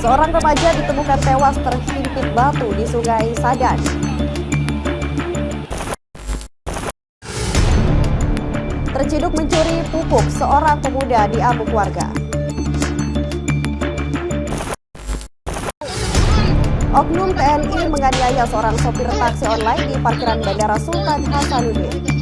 Seorang remaja ditemukan tewas terhimpit batu di Sungai Sadan. Terciduk mencuri pupuk, seorang pemuda diamuk warga. Oknum TNI menganiaya seorang sopir taksi online di parkiran Bandara Sultan Hasanuddin.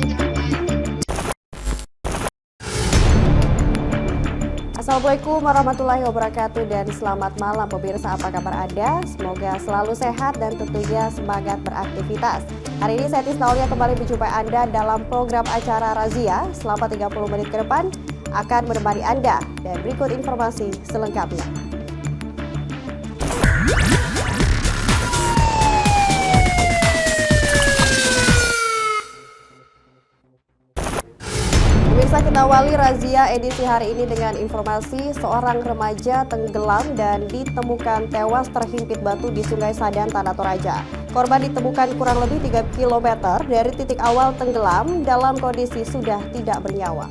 Assalamualaikum warahmatullahi wabarakatuh dan selamat malam pemirsa, apa kabar Anda? Semoga selalu sehat dan tentunya semangat beraktivitas. Hari ini saya Tisna Aulia kembali menjumpai Anda dalam program acara Razia. Selama 30 menit ke depan akan menemani Anda dan berikut informasi selengkapnya. Pemirsa, kita awali razia edisi hari ini dengan informasi seorang remaja tenggelam dan ditemukan tewas terhimpit batu di Sungai Sadan, Tanah Toraja. Korban ditemukan kurang lebih 3 km dari titik awal tenggelam dalam kondisi sudah tidak bernyawa.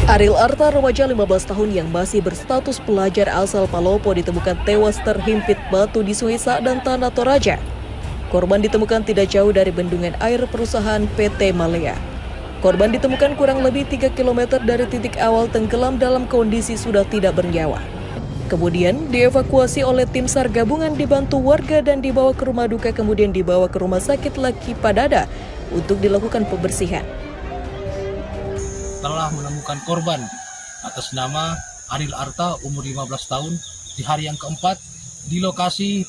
Ariel Arta, remaja 15 tahun yang masih berstatus pelajar asal Palopo, ditemukan tewas terhimpit batu di Sungai Sadan, Tanah Toraja. Korban ditemukan tidak jauh dari bendungan air perusahaan PT Malea. Korban ditemukan kurang lebih 3 km dari titik awal tenggelam dalam kondisi sudah tidak bernyawa. Kemudian dievakuasi oleh tim SAR gabungan dibantu warga dan dibawa ke rumah duka, kemudian dibawa ke rumah sakit Laki Padada untuk dilakukan pembersihan. Telah menemukan korban atas nama Ariel Arta umur 15 tahun di hari yang keempat di lokasi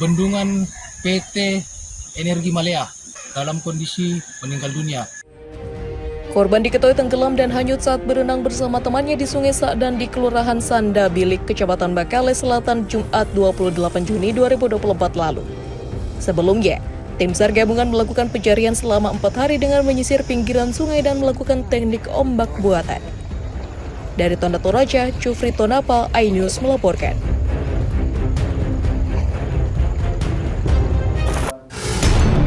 bendungan PT Energi Malea dalam kondisi meninggal dunia. Korban diketahui tenggelam dan hanyut saat berenang bersama temannya di Sungai Sadan di Kelurahan Sanda Bilik, Kecamatan Bakale Selatan, Jumat 28 Juni 2024 lalu. Sebelumnya, tim SAR gabungan melakukan pencarian selama 4 hari dengan menyisir pinggiran sungai dan melakukan teknik ombak buatan. Dari Tanah Toraja, Cufri Tonapal, iNews melaporkan.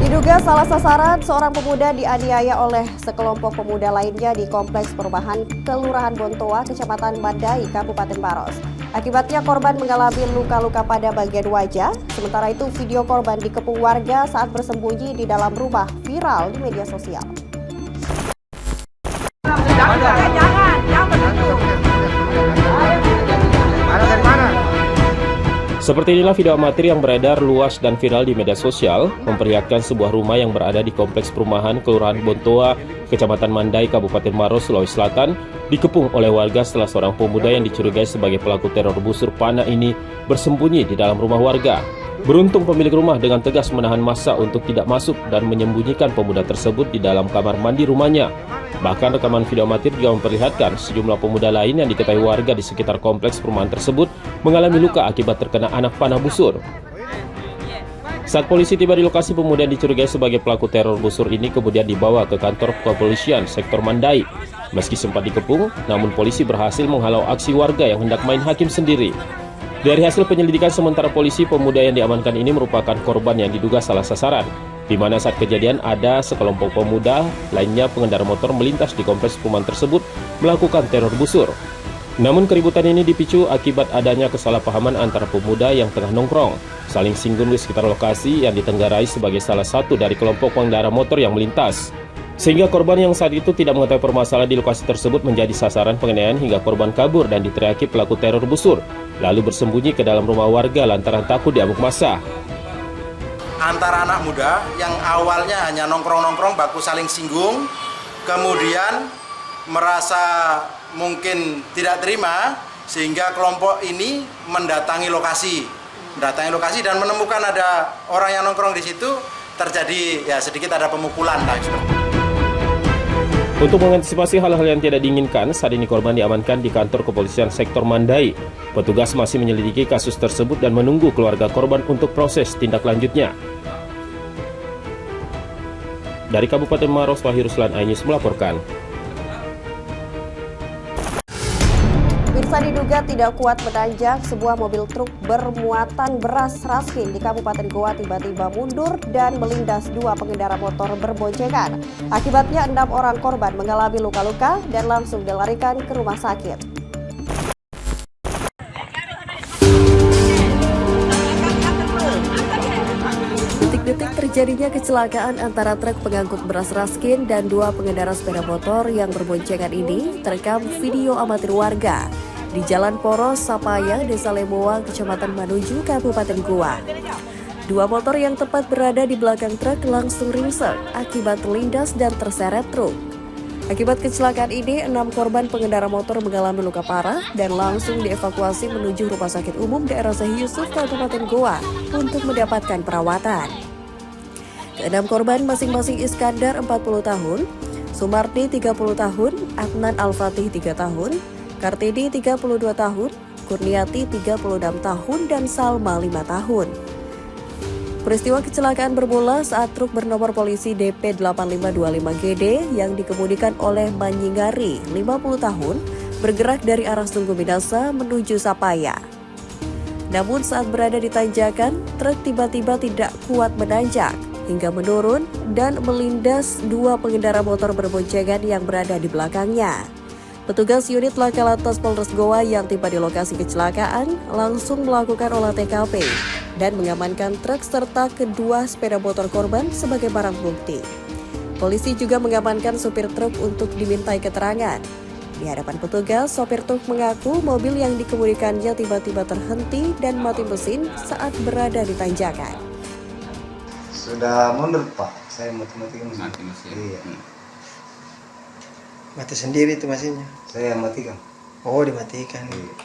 Diduga salah sasaran, seorang pemuda dianiaya oleh sekelompok pemuda lainnya di Kompleks Perumahan Kelurahan Bontoa, Kecamatan Mandai, Kabupaten Maros. Akibatnya korban mengalami luka-luka pada bagian wajah. Sementara itu video korban dikepung warga saat bersembunyi di dalam rumah viral di media sosial. Seperti inilah video amatir yang beredar luas dan viral di media sosial, memperlihatkan sebuah rumah yang berada di Kompleks Perumahan Kelurahan Bontoa, Kecamatan Mandai, Kabupaten Maros, Sulawesi Selatan, dikepung oleh warga setelah seorang pemuda yang dicurigai sebagai pelaku teror busur panah ini bersembunyi di dalam rumah warga. Beruntung pemilik rumah dengan tegas menahan massa untuk tidak masuk dan menyembunyikan pemuda tersebut di dalam kamar mandi rumahnya. Bahkan rekaman video amatir juga memperlihatkan sejumlah pemuda lain yang diketahui warga di sekitar kompleks perumahan tersebut mengalami luka akibat terkena anak panah busur. Saat polisi tiba di lokasi, pemuda yang dicurigai sebagai pelaku teror busur ini kemudian dibawa ke kantor kepolisian sektor Mandai. Meski sempat dikepung, namun polisi berhasil menghalau aksi warga yang hendak main hakim sendiri. Dari hasil penyelidikan sementara polisi, pemuda yang diamankan ini merupakan korban yang diduga salah sasaran, di mana saat kejadian ada sekelompok pemuda lainnya pengendara motor melintas di kompleks perumahan tersebut melakukan teror busur. Namun keributan ini dipicu akibat adanya kesalahpahaman antara pemuda yang tengah nongkrong, saling singgung di sekitar lokasi yang ditenggarai sebagai salah satu dari kelompok pengendara motor yang melintas. Sehingga korban yang saat itu tidak mengetahui permasalahan di lokasi tersebut menjadi sasaran penganiayaan hingga korban kabur dan diteriaki pelaku teror busur, lalu bersembunyi ke dalam rumah warga lantaran takut diamuk massa. Antara anak muda yang awalnya hanya nongkrong-nongkrong baku saling singgung, kemudian merasa mungkin tidak terima sehingga kelompok ini mendatangi lokasi dan menemukan ada orang yang nongkrong di situ, terjadi ya sedikit ada pemukulan lah. Untuk mengantisipasi hal-hal yang tidak diinginkan, saat ini korban diamankan di kantor kepolisian sektor Mandai. Petugas masih menyelidiki kasus tersebut dan menunggu keluarga korban untuk proses tindak lanjutnya. Dari Kabupaten Maros, Wahyu Ruslan, iNews melaporkan. Pemirsa, diduga tidak kuat menanjak, sebuah mobil truk bermuatan beras Raskin di Kabupaten Goa tiba-tiba mundur dan melindas dua pengendara motor berboncengan. Akibatnya 6 orang korban mengalami luka-luka dan langsung dilarikan ke rumah sakit. Detik-detik terjadinya kecelakaan antara truk pengangkut beras Raskin dan dua pengendara sepeda motor yang berboncengan ini terekam video amatir warga di Jalan Poros, Sapaya, Desa Lemoa, Kecamatan Manuju, Kabupaten Goa. Dua motor yang tepat berada di belakang truk langsung ringsek akibat terlindas dan terseret truk. Akibat kecelakaan ini, 6 korban pengendara motor mengalami luka parah dan langsung dievakuasi menuju Rumah Sakit Umum Daerah Syekh Yusuf, Kabupaten Goa untuk mendapatkan perawatan. Keenam korban masing-masing Iskandar 40 tahun, Sumardi 30 tahun, Adnan Al-Fatih 3 tahun, Kartini 32 tahun, Kurniati 36 tahun, dan Salma 5 tahun. Peristiwa kecelakaan bermula saat truk bernomor polisi DP 8525GD yang dikemudikan oleh Manyingari 50 tahun bergerak dari arah Sungguh Minasa menuju Sapaya. Namun saat berada di tanjakan, truk tiba-tiba tidak kuat menanjak hingga menurun dan melindas dua pengendara motor berboncengan yang berada di belakangnya. Petugas unit laka lantas Polres Goa yang tiba di lokasi kecelakaan langsung melakukan olah TKP dan mengamankan truk serta kedua sepeda motor korban sebagai barang bukti. Polisi juga mengamankan supir truk untuk dimintai keterangan. Di hadapan petugas, sopir truk mengaku mobil yang dikemudikannya tiba-tiba terhenti dan mati mesin saat berada di tanjakan. Sudah mundur, Pak. Saya mati-matikan mesin. Mati mesin. Iya. Mati sendiri itu mesinnya? Saya matikan. Oh, dimatikan. Iya.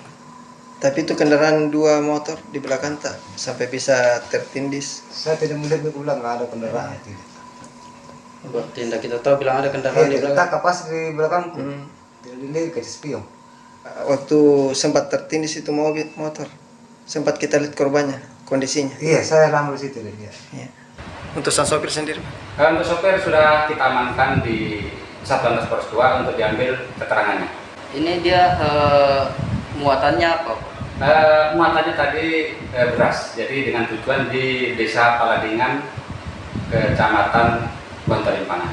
Tapi itu kendaraan dua motor di belakang tak sampai bisa tertindis? Saya tidak melihat ke belakang, nggak ada kendaraan. Tidak. Tidak kita tahu bilang ada kendaraan di belakang. Kita kapas di belakang. Tidak dilihat ke spion. Waktu sempat tertindis itu motor, sempat kita lihat korbannya, kondisinya. Iya, saya lama di situ lihat. Iya. Untuk sang sopir sendiri? Untuk sopir sudah kita amankan di Satuan Polres Goa untuk diambil keterangannya. Ini dia muatannya apa? Muatannya tadi beras, jadi dengan tujuan di Desa Paladingan, Kecamatan Bontolimpangan.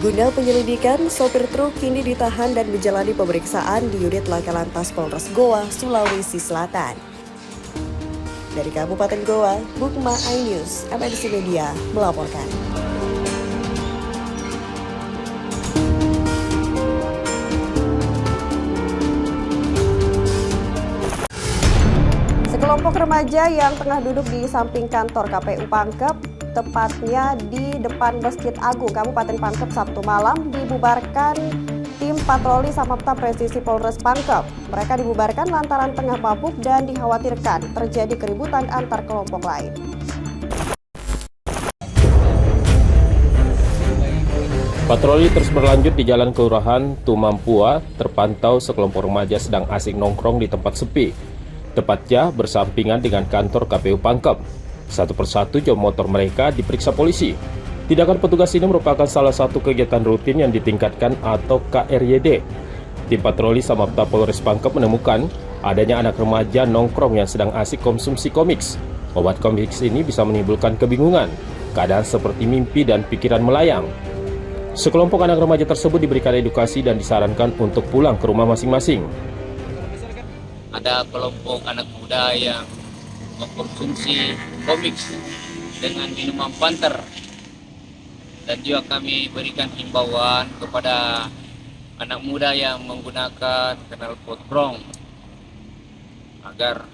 Guna penyelidikan, sopir truk kini ditahan dan menjalani pemeriksaan di unit laka lantas Polres Goa, Sulawesi Selatan. Dari Kabupaten Goa, Bukma iNews, MNC Media melaporkan. Sekelompok remaja yang tengah duduk di samping kantor KPU Pangkep, tepatnya di depan Masjid Agung Kabupaten Pangkep Sabtu malam, dibubarkan tim patroli Samapta Presisi Polres Pangkep. Mereka dibubarkan lantaran tengah mabuk dan dikhawatirkan terjadi keributan antar kelompok lain. Patroli terus berlanjut di Jalan Kelurahan Tumampua, terpantau sekelompok remaja sedang asik nongkrong di tempat sepi, tepatnya bersampingan dengan kantor KPU Pangkep. Satu persatu jam motor mereka diperiksa polisi. Tindakan petugas ini merupakan salah satu kegiatan rutin yang ditingkatkan atau KRYD. Tim patroli Samapta Polres Pangkep menemukan adanya anak remaja nongkrong yang sedang asik konsumsi komiks. Obat komiks ini bisa menimbulkan kebingungan, keadaan seperti mimpi dan pikiran melayang. Sekelompok anak remaja tersebut diberikan edukasi dan disarankan untuk pulang ke rumah masing-masing. Ada kelompok anak muda yang mengkonsumsi komiks dengan minuman banter. Dan juga kami berikan himbauan kepada anak muda yang menggunakan knalpot brong agar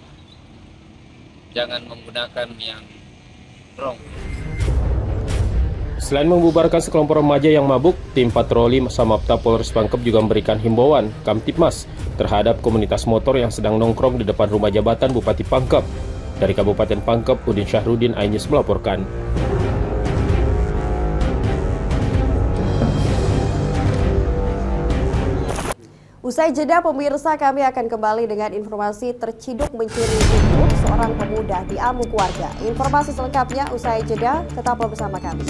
jangan menggunakan yang brong. Selain membubarkan sekelompok remaja yang mabuk, tim patroli Samapta Polres Pangkep juga memberikan himbauan Kamtibmas terhadap komunitas motor yang sedang nongkrong di depan rumah jabatan Bupati Pangkep. Dari Kabupaten Pangkep, Udin Syahrudin, iNews melaporkan. Usai jeda pemirsa, kami akan kembali dengan informasi terciduk mencuri buku seorang pemuda di amuk warga. Informasi selengkapnya usai jeda, tetaplah bersama kami.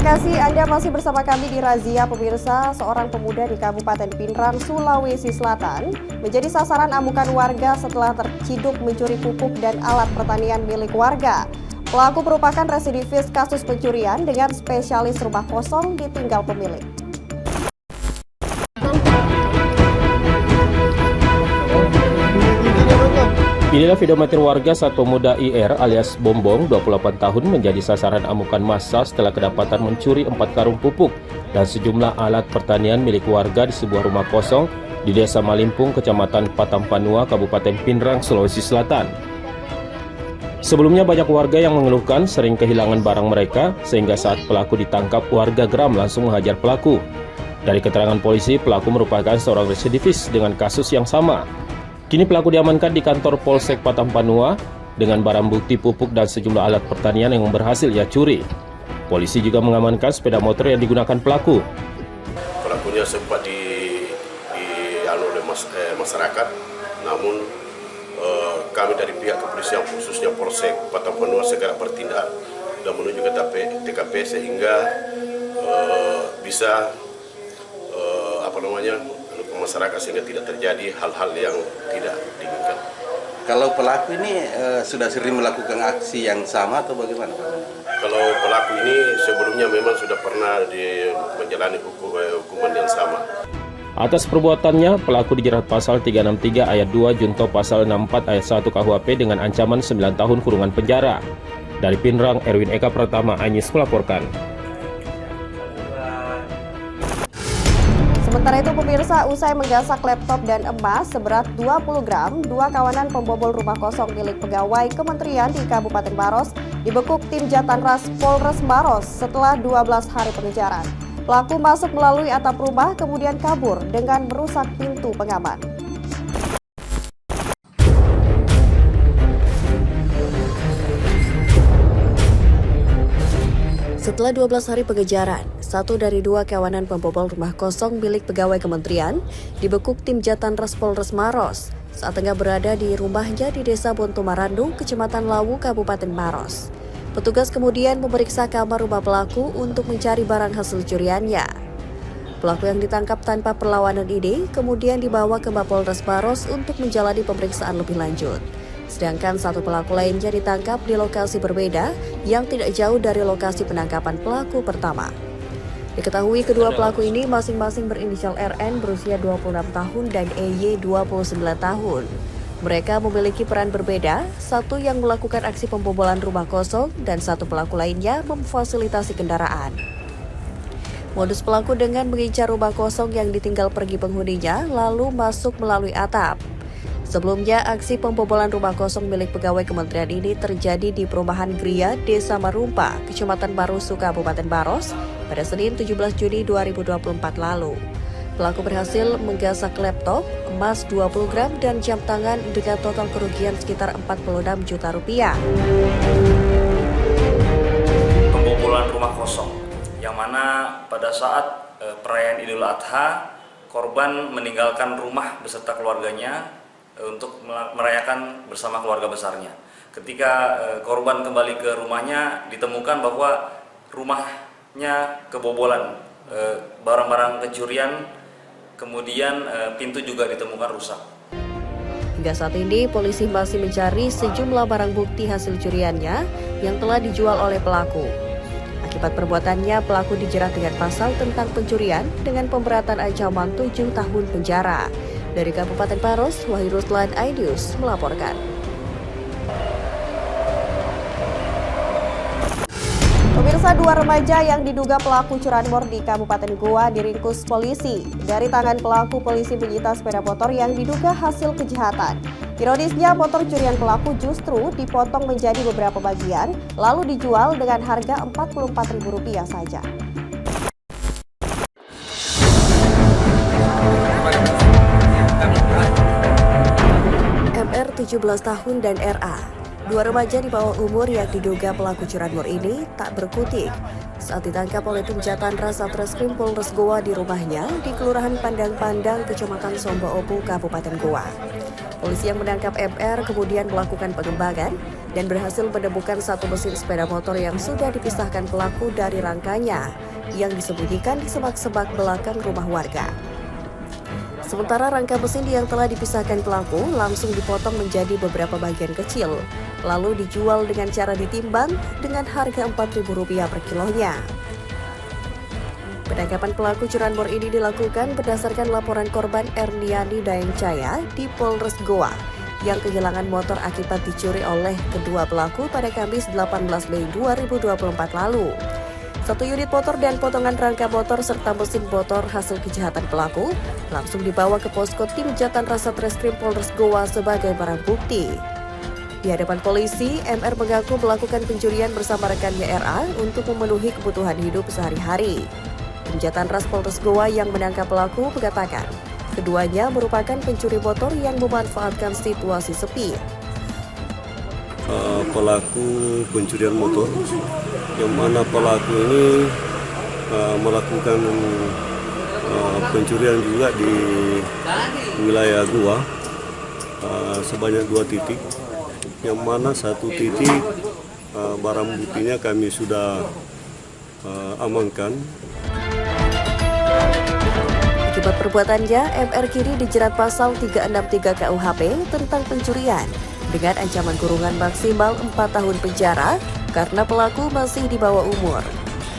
kasih Anda masih bersama kami di Razia Pemirsa. Seorang pemuda di Kabupaten Pinrang, Sulawesi Selatan menjadi sasaran amukan warga setelah terciduk mencuri pupuk dan alat pertanian milik warga. Pelaku merupakan residivis kasus pencurian dengan spesialis rumah kosong ditinggal pemilik. Inilah video amatir warga saat pemuda IR alias Bombong 28 tahun menjadi sasaran amukan massa setelah kedapatan mencuri 4 karung pupuk dan sejumlah alat pertanian milik warga di sebuah rumah kosong di Desa Malimpung, Kecamatan Patampanua, Kabupaten Pinrang, Sulawesi Selatan. Sebelumnya banyak warga yang mengeluhkan sering kehilangan barang mereka sehingga saat pelaku ditangkap warga geram langsung menghajar pelaku. Dari keterangan polisi, pelaku merupakan seorang residivis dengan kasus yang sama. Kini pelaku diamankan di kantor Polsek Patampanua dengan barang bukti pupuk dan sejumlah alat pertanian yang berhasil ia curi. Polisi juga mengamankan sepeda motor yang digunakan pelaku. Pelakunya sempat dialur oleh masyarakat, namun kami dari pihak kepolisian khususnya Polsek Patampanua segera bertindak dan menuju ke TKP sehingga bisa masyarakat sehingga tidak terjadi hal-hal yang tidak diinginkan. Kalau pelaku ini sudah sering melakukan aksi yang sama atau bagaimana? Kalau pelaku ini sebelumnya memang sudah pernah menjalani hukuman yang sama. Atas perbuatannya, pelaku dijerat pasal 363 ayat 2 junto pasal 64 ayat 1 KUHP dengan ancaman 9 tahun kurungan penjara. Dari Pinrang, Erwin Eka Pratama, iNews melaporkan. Sementara itu pemirsa, usai menggasak laptop dan emas seberat 20 gram, dua kawanan pembobol rumah kosong milik pegawai kementerian di Kabupaten Maros dibekuk tim Jatanras Polres Maros setelah 12 hari pengejaran. Pelaku masuk melalui atap rumah kemudian kabur dengan merusak pintu pengaman. Setelah 12 hari pengejaran, satu dari dua kawanan pembobol rumah kosong milik pegawai kementerian dibekuk tim Jatanras Polres Maros saat tengah berada di rumahnya di Desa Bontomarandu, Kecamatan Lawu, Kabupaten Maros. Petugas kemudian memeriksa kamar rumah pelaku untuk mencari barang hasil curiannya. Pelaku yang ditangkap tanpa perlawanan ini kemudian dibawa ke Mapolres Maros untuk menjalani pemeriksaan lebih lanjut. Sedangkan satu pelaku lainnya ditangkap di lokasi berbeda yang tidak jauh dari lokasi penangkapan pelaku pertama. Diketahui kedua pelaku ini masing-masing berinisial RN berusia 26 tahun dan EY 29 tahun. Mereka memiliki peran berbeda, satu yang melakukan aksi pembobolan rumah kosong dan satu pelaku lainnya memfasilitasi kendaraan. Modus pelaku dengan mengincar rumah kosong yang ditinggal pergi penghuninya lalu masuk melalui atap. Sebelumnya, aksi pembobolan rumah kosong milik pegawai kementerian ini terjadi di perumahan Gria, Desa Marumpa, Kecamatan Barusu, Kabupaten Maros, pada Senin 17 Juni 2024 lalu. Pelaku berhasil menggasak laptop, emas 20 gram, dan jam tangan dengan total kerugian sekitar 46 juta rupiah. Pembobolan rumah kosong, yang mana pada saat perayaan Idul Adha, korban meninggalkan rumah beserta keluarganya untuk merayakan bersama keluarga besarnya. Ketika korban kembali ke rumahnya, ditemukan bahwa rumahnya kebobolan, barang-barang pencurian, kemudian pintu juga ditemukan rusak. Hingga saat ini, polisi masih mencari sejumlah barang bukti hasil curiannya yang telah dijual oleh pelaku. Akibat perbuatannya, pelaku dijerat dengan pasal tentang pencurian dengan pemberatan ancaman 7 tahun penjara. Dari Kabupaten Maros, Wahyu Ruslan, iNews melaporkan. Pemirsa, dua remaja yang diduga pelaku curanmor di Kabupaten Goa diringkus polisi. Dari tangan pelaku, polisi menyita sepeda motor yang diduga hasil kejahatan. Ironisnya, motor curian pelaku justru dipotong menjadi beberapa bagian, lalu dijual dengan harga Rp44.000 saja. MR 17 tahun dan RA Dua remaja di bawah umur yang diduga pelaku curanmor ini tak berkutik saat ditangkap oleh tim Jatandra Satreskrim Polres Goa di rumahnya di Kelurahan Pandang-Pandang, Kecamatan Somba Opu, Kabupaten Goa. Polisi yang menangkap MR kemudian melakukan pengembangan dan berhasil menemukan satu mesin sepeda motor yang sudah dipisahkan pelaku dari rangkanya yang disembunyikan di semak-semak belakang rumah warga. Sementara rangka mesin yang telah dipisahkan pelaku langsung dipotong menjadi beberapa bagian kecil, lalu dijual dengan cara ditimbang dengan harga Rp4.000 per kilonya. Penangkapan pelaku curanmor ini dilakukan berdasarkan laporan korban Erniani Daengcaya di Polres Goa yang kehilangan motor akibat dicuri oleh kedua pelaku pada Kamis 18 Mei 2024 lalu. 1 unit motor dan potongan rangka motor serta mesin motor hasil kejahatan pelaku langsung dibawa ke posko tim Jatandra Satreskrim Polres Goa sebagai barang bukti. Di hadapan polisi, MR mengaku melakukan pencurian bersama rekannya RA untuk memenuhi kebutuhan hidup sehari-hari. Tim Jatandra Polres Goa yang menangkap pelaku mengatakan, keduanya merupakan pencuri motor yang memanfaatkan situasi sepi. Pelaku pencurian motor, yang mana pelaku ini melakukan pencurian juga di wilayah Goa sebanyak 2 titik, yang mana 1 titik barang buktinya kami sudah amankan. Akibat perbuatannya, MR kini dijerat pasal 363 KUHP tentang pencurian dengan ancaman kurungan maksimal 4 tahun penjara karena pelaku masih di bawah umur.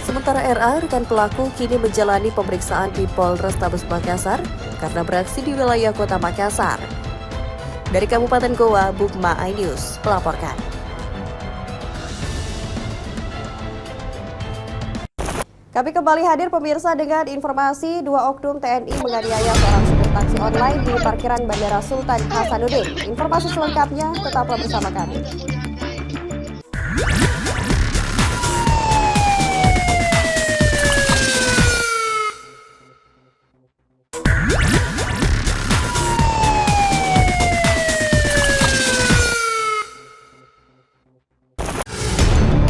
Sementara RA, rekan pelaku, kini menjalani pemeriksaan di Polrestabes Makassar karena beraksi di wilayah Kota Makassar. Dari Kabupaten Goa, Bukma iNews melaporkan. Kami kembali hadir pemirsa dengan informasi 2 oknum TNI menganiaya seorang supir taksi online di parkiran Bandara Sultan Hasanuddin. Informasi selengkapnya tetaplah bersama kami.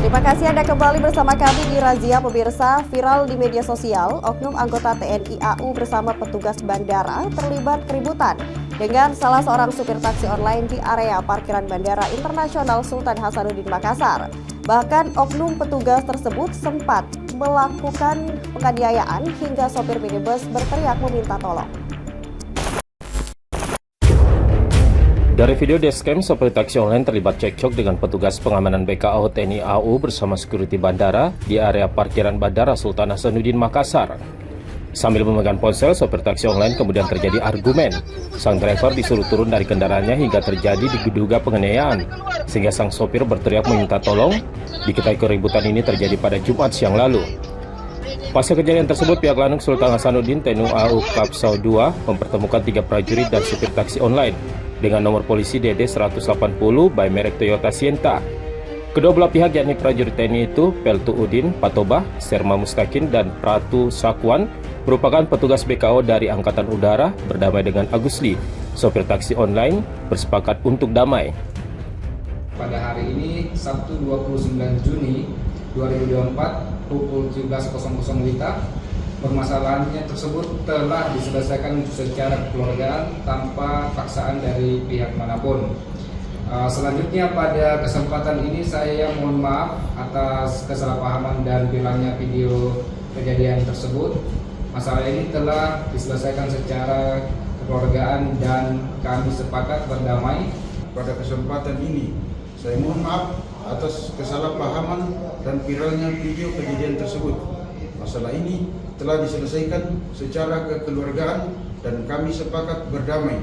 Terima kasih Anda kembali bersama kami di Razia Pemirsa. Viral di media sosial, oknum anggota TNI AU bersama petugas bandara terlibat keributan dengan salah seorang supir taksi online di area parkiran Bandara Internasional Sultan Hasanuddin Makassar. Bahkan oknum petugas tersebut sempat melakukan penganiayaan hingga sopir minibus berteriak meminta tolong. Dari video dashcam, sopir taksi online terlibat cekcok dengan petugas pengamanan BKO TNI AU bersama security bandara di area parkiran Bandara Sultan Hasanuddin Makassar. Sambil memegang ponsel, sopir taksi online kemudian terjadi argumen. Sang driver disuruh turun dari kendaraannya hingga terjadi diduga penganiayaan, sehingga sang sopir berteriak meminta tolong. Diketahui keributan ini terjadi pada Jumat siang lalu. Pasca kejadian tersebut, pihak Lanut Sultan Hasanuddin TNI AU Kapsau 2 mempertemukan 3 prajurit dan supir taksi online dengan nomor polisi DD 180 by merek Toyota Sienta. Kedua belah pihak yakni prajurit TNI itu Peltu Udin Patobah, Serma Mustakin, dan Pratu Sakwan merupakan petugas BKO dari Angkatan Udara berdamai dengan Agusli, sopir taksi online, bersepakat untuk damai. Pada hari ini, Sabtu 29 Juni 2024, pukul 17.00 WITA, permasalahannya tersebut telah diselesaikan secara kekeluargaan tanpa paksaan dari pihak manapun. Selanjutnya pada kesempatan ini saya mohon maaf atas kesalahpahaman dan hilangnya video kejadian tersebut. Masalah ini telah diselesaikan secara kekeluargaan dan kami sepakat berdamai. Pada kesempatan ini saya mohon maaf atas kesalahpahaman dan viralnya video kejadian tersebut. Masalah ini telah diselesaikan secara kekeluargaan dan kami sepakat berdamai.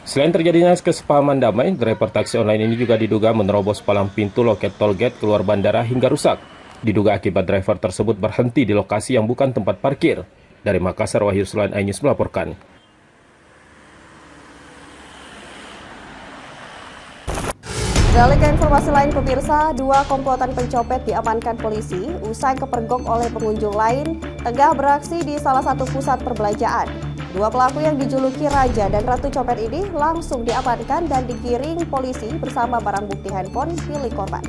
Selain terjadinya kesepahaman damai, driver taksi online ini juga diduga menerobos palang pintu loket tolgate keluar bandara hingga rusak. Diduga akibat driver tersebut berhenti di lokasi yang bukan tempat parkir. Dari Makassar, Wahyu Sulain iNews melaporkan. Beralih ke informasi lain pemirsa, 2 komplotan pencopet diamankan polisi usai kepergok oleh pengunjung lain tengah beraksi di salah satu pusat perbelanjaan. Dua pelaku yang dijuluki Raja dan Ratu Copet ini langsung diamankan dan digiring polisi bersama barang bukti handphone milik korban.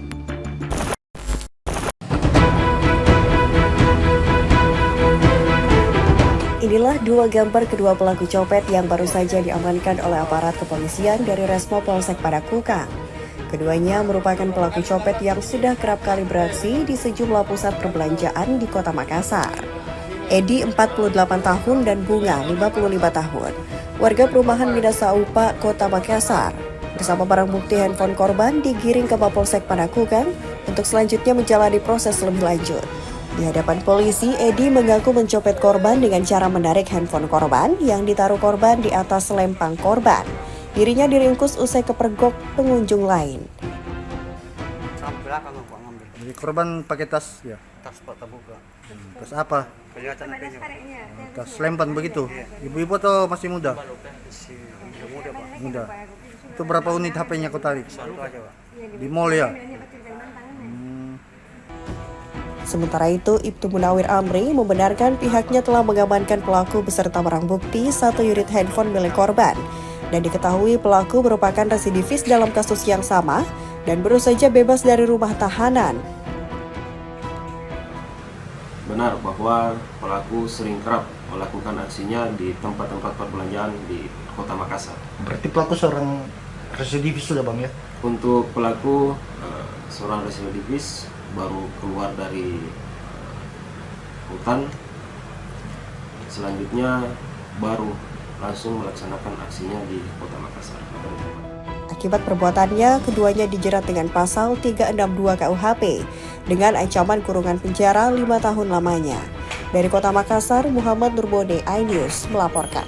Inilah dua gambar kedua pelaku copet yang baru saja diamankan oleh aparat kepolisian dari Resmo Polsek Padakukang. Keduanya merupakan pelaku copet yang sudah kerap kali beraksi di sejumlah pusat perbelanjaan di Kota Makassar. Edi 48 tahun dan Bunga 55 tahun, warga perumahan Minasaupa, Kota Makassar. Bersama barang bukti handphone korban digiring ke Mapolsek Padakukang untuk selanjutnya menjalani proses lebih lanjut. Di hadapan polisi, Edi mengaku mencopet korban dengan cara menarik handphone korban yang ditaruh korban di atas lempang korban. Dirinya diringkus usai kepergok pengunjung lain. Jadi korban pakai tas ya? Tas terbuka. Tas apa? Kelihatan Tas lempan begitu? Ibu-ibu atau masih muda? muda, Pak. Muda. Itu berapa unit HP-nya kau tarik? Satu aja, Pak. Di mall ya? Sementara itu, Ibtu Munawir Amri membenarkan pihaknya telah mengamankan pelaku beserta barang bukti 1 unit handphone milik korban. Dan diketahui pelaku merupakan residivis dalam kasus yang sama dan baru saja bebas dari rumah tahanan. Benar bahwa pelaku sering kerap melakukan aksinya di tempat-tempat perbelanjaan di Kota Makassar. Berarti pelaku seorang residivis sudah Bang ya? Untuk pelaku seorang residivis baru keluar dari hutan, selanjutnya baru langsung melaksanakan aksinya di Kota Makassar. Akibat perbuatannya, keduanya dijerat dengan pasal 362 KUHP dengan ancaman kurungan penjara 5 tahun lamanya. Dari Kota Makassar, Muhammad Nurbode, iNews melaporkan.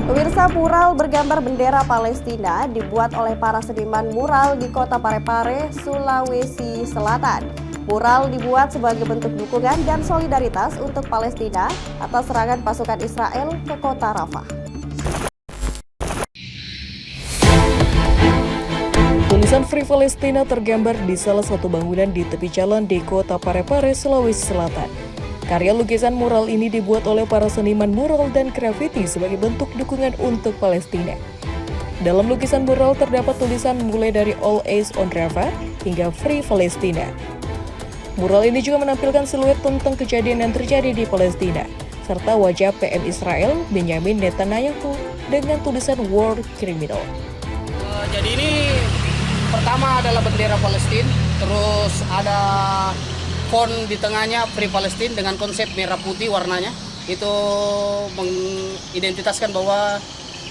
Pemirsa, mural bergambar bendera Palestina dibuat oleh para seniman mural di Kota Parepare, Sulawesi Selatan. Mural dibuat sebagai bentuk dukungan dan solidaritas untuk Palestina atas serangan pasukan Israel ke Kota Rafah. Tulisan Free Palestina tergambar di salah satu bangunan di tepi jalan di Kota Parepare, Sulawesi Selatan. Karya lukisan mural ini dibuat oleh para seniman mural dan grafiti sebagai bentuk dukungan untuk Palestina. Dalam lukisan mural terdapat tulisan mulai dari All Eyes on Rafah hingga Free Palestina. Mural ini juga menampilkan siluet tentang kejadian yang terjadi di Palestina, serta wajah PM Israel Benjamin Netanyahu dengan tulisan War Criminal. Jadi ini pertama adalah bendera Palestina, terus ada font di tengahnya Free Palestine dengan konsep merah putih warnanya. Itu mengidentitaskan bahwa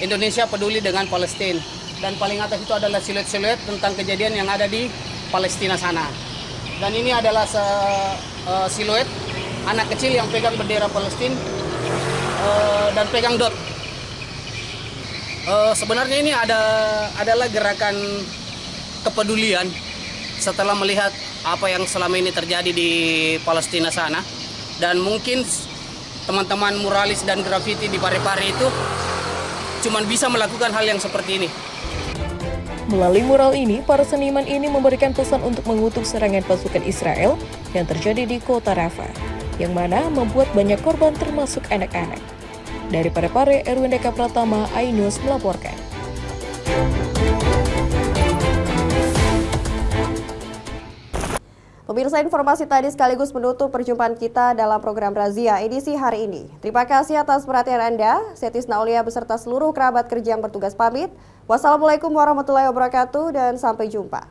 Indonesia peduli dengan Palestina. Dan paling atas itu adalah siluet-siluet tentang kejadian yang ada di Palestina sana. Dan ini adalah siluet anak kecil yang pegang bendera Palestina dan pegang dot. Sebenarnya ini adalah gerakan kepedulian setelah melihat apa yang selama ini terjadi di Palestina sana, dan mungkin teman-teman muralis dan grafiti di Parepare itu cuma bisa melakukan hal yang seperti ini. Melalui mural ini, para seniman ini memberikan pesan untuk mengutuk serangan pasukan Israel yang terjadi di Kota Rafah, yang mana membuat banyak korban termasuk anak-anak. Dari Parepare, Erwin Deka Pratama, iNews melaporkan. Pemirsa, informasi tadi sekaligus menutup perjumpaan kita dalam program Razia edisi hari ini. Terima kasih atas perhatian Anda. Saya Tisna Aulia beserta seluruh kerabat kerja yang bertugas pamit. Wassalamualaikum warahmatullahi wabarakatuh dan sampai jumpa.